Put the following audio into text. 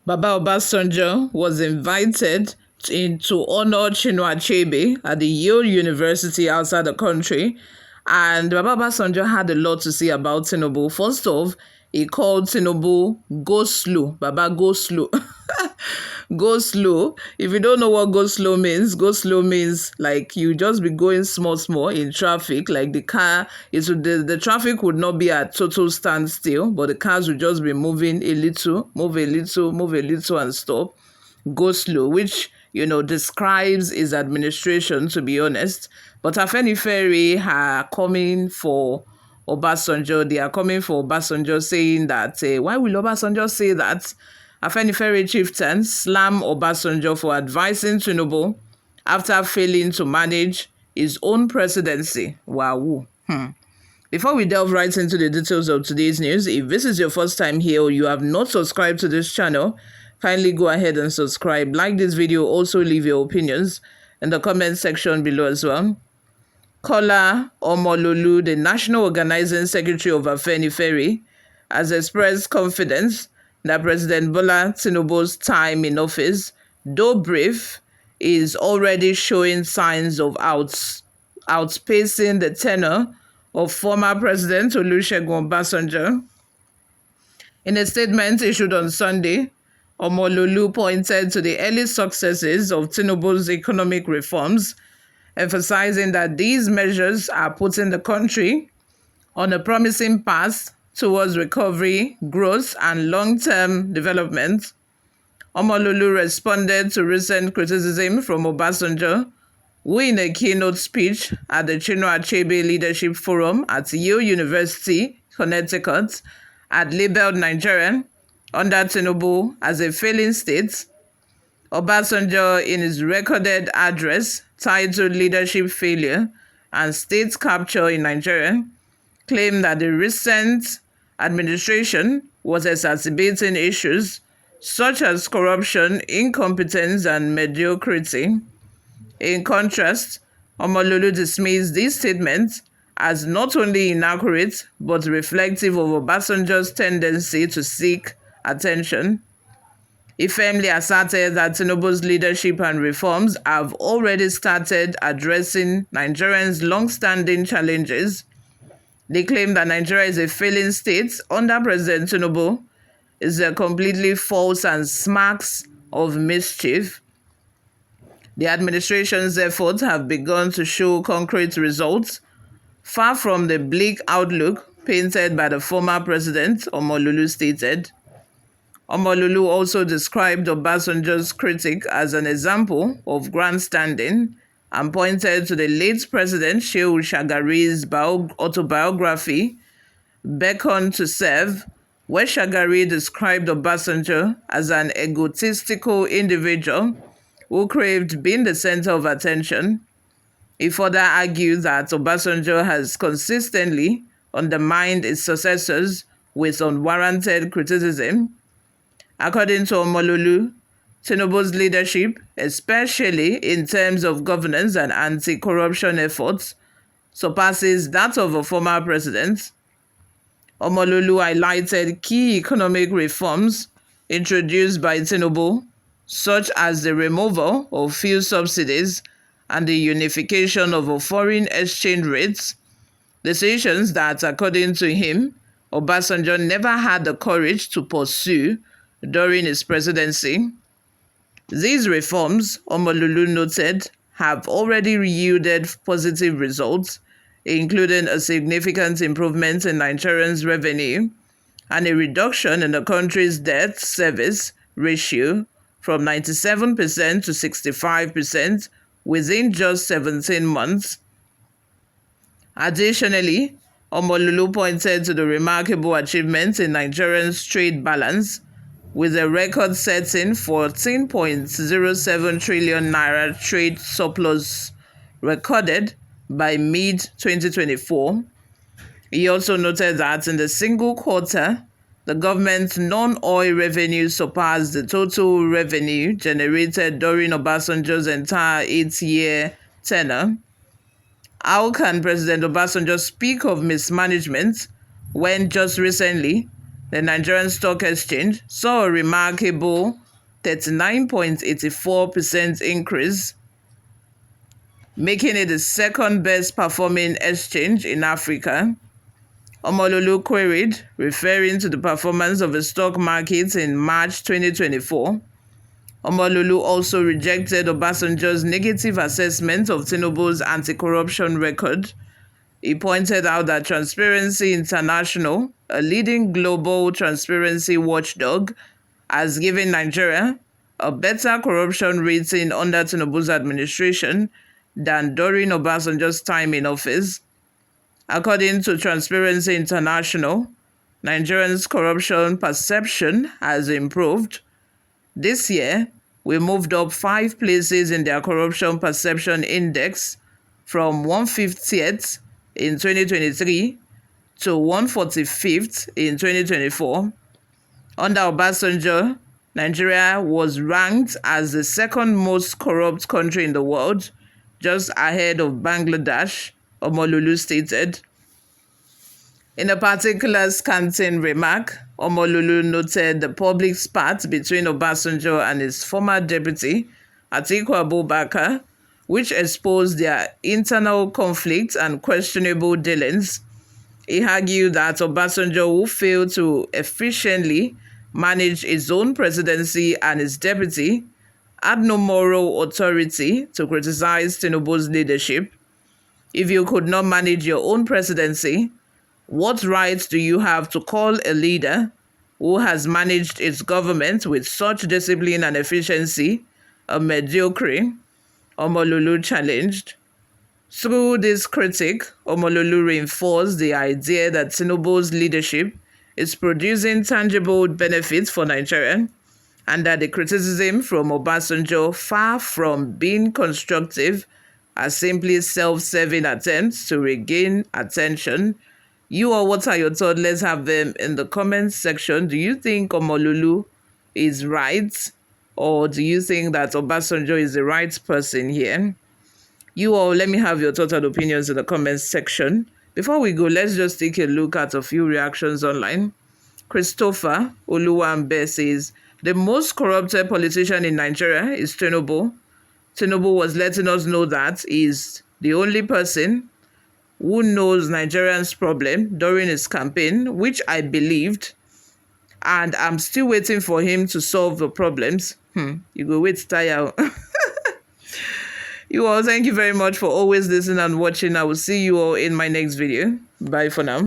Baba Obasanjo was invited to honor Chinua Achebe at the Yale University outside the country. And Baba Obasanjo had a lot to say about Tinubu. First off, he called Tinubu go slow. Baba, go slow. Go slow. If you don't know what go slow means like you just be going small in traffic. Like the traffic would not be at total standstill, but the cars would just be moving a little, move a little, move a little, and stop. Go slow, which describes his administration, to be honest. But Afenifere are coming for Obasanjo. They are coming for Obasanjo, saying that why will Obasanjo say that? Afenifere Chieftain slam Obasanjo for advising Tinubu after failing to manage his own presidency. Wow. Before we delve right into the details of today's news, if this is your first time here or you have not subscribed to this channel, kindly go ahead and subscribe. Like this video, also leave your opinions in the comment section below as well. Kola Omololu, the National Organizing Secretary of Afenifere, has expressed confidence that President Bola Tinubu's time in office, though brief, is already showing signs of outpacing the tenure of former President Olusegun Obasanjo. In a statement issued on Sunday, Omololu pointed to the early successes of Tinubu's economic reforms, emphasizing that these measures are putting the country on a promising path towards recovery, growth, and long-term development. Omololu responded to recent criticism from Obasanjo, who in a keynote speech at the Chinua Achebe Leadership Forum at Yale University, Connecticut, had labeled Nigeria under Tinubu as a failing state. Obasanjo, in his recorded address titled Leadership Failure and State Capture in Nigeria, claimed that the recent administration was exacerbating issues such as corruption, incompetence, and mediocrity. In contrast, Omololu dismissed these statements as not only inaccurate but reflective of Obasanjo's tendency to seek attention. He firmly asserted that Tinubu's leadership and reforms have already started addressing Nigerians' long-standing challenges. They claim that Nigeria is a failing state under President Tinubu is completely false and smacks of mischief. The administration's efforts have begun to show concrete results, far from the bleak outlook painted by the former president, Omololu stated. Omololu also described Obasanjo's critic as an example of grandstanding and pointed to the late President Shehu Shagari's autobiography, Beckon to Serve, where Shagari described Obasanjo as an egotistical individual who craved being the center of attention. He further argued that Obasanjo has consistently undermined his successors with unwarranted criticism. According to Omololu, Tinubu's leadership, especially in terms of governance and anti-corruption efforts, surpasses that of a former president. Omololu highlighted key economic reforms introduced by Tinubu, such as the removal of fuel subsidies and the unification of foreign exchange rates, decisions that, according to him, Obasanjo never had the courage to pursue during his presidency. These reforms, Omololu noted, have already yielded positive results, including a significant improvement in Nigerians' revenue and a reduction in the country's debt service ratio from 97% to 65% within just 17 months. Additionally, Omololu pointed to the remarkable achievements in Nigeria's trade balance, with a record-setting 14.07 trillion naira trade surplus recorded by mid-2024. He also noted that in the single quarter, the government's non-oil revenue surpassed the total revenue generated during Obasanjo's entire 8-year tenure. How can President Obasanjo speak of mismanagement when just recently The Nigerian Stock Exchange saw a remarkable 39.84% increase, making it the second best performing exchange in Africa. Omololu queried, referring to the performance of the stock market in March 2024. Omololu also rejected Obasanjo's negative assessment of Tinubu's anti-corruption record. He pointed out that Transparency International, a leading global transparency watchdog, has given Nigeria a better corruption rating under Tinubu's administration than during Obasanjo's time in office. According to Transparency International, Nigerians' corruption perception has improved. This year, we moved up 5 places in their corruption perception index from 150th in 2023 to 145th in 2024. Under Obasanjo, Nigeria was ranked as the second most corrupt country in the world, just ahead of Bangladesh, Omololu stated. In a particular scanting remark, Omololu noted the public spat between Obasanjo and his former deputy, Atiku Abubakar, which exposed their internal conflicts and questionable dealings. He argued that Obasanjo, who failed to efficiently manage his own presidency and his deputy, had no moral authority to criticize Tinubu's leadership. If you could not manage your own presidency, what right do you have to call a leader who has managed its government with such discipline and efficiency a mediocre? Omololu challenged. Through this critique, Omololu reinforced the idea that Tinubu's leadership is producing tangible benefits for Nigeria, and that the criticism from Obasanjo, far from being constructive, are simply self-serving attempts to regain attention. You all, what are your thoughts? Let's have them in the comments section. Do you think Omololu is right? Or do you think that Obasanjo is the right person here? You all, let me have your thoughts and opinions in the comments section. Before we go, let's just take a look at a few reactions online. Christopher Oluwambe says, the most corrupted politician in Nigeria is Tinubu. Tinubu was letting us know that he's the only person who knows Nigerians' problem during his campaign, which I believed, and I'm still waiting for him to solve the problems. You go wait, tire. You all, thank you very much for always listening and watching. I will see you all in my next video. Bye for now.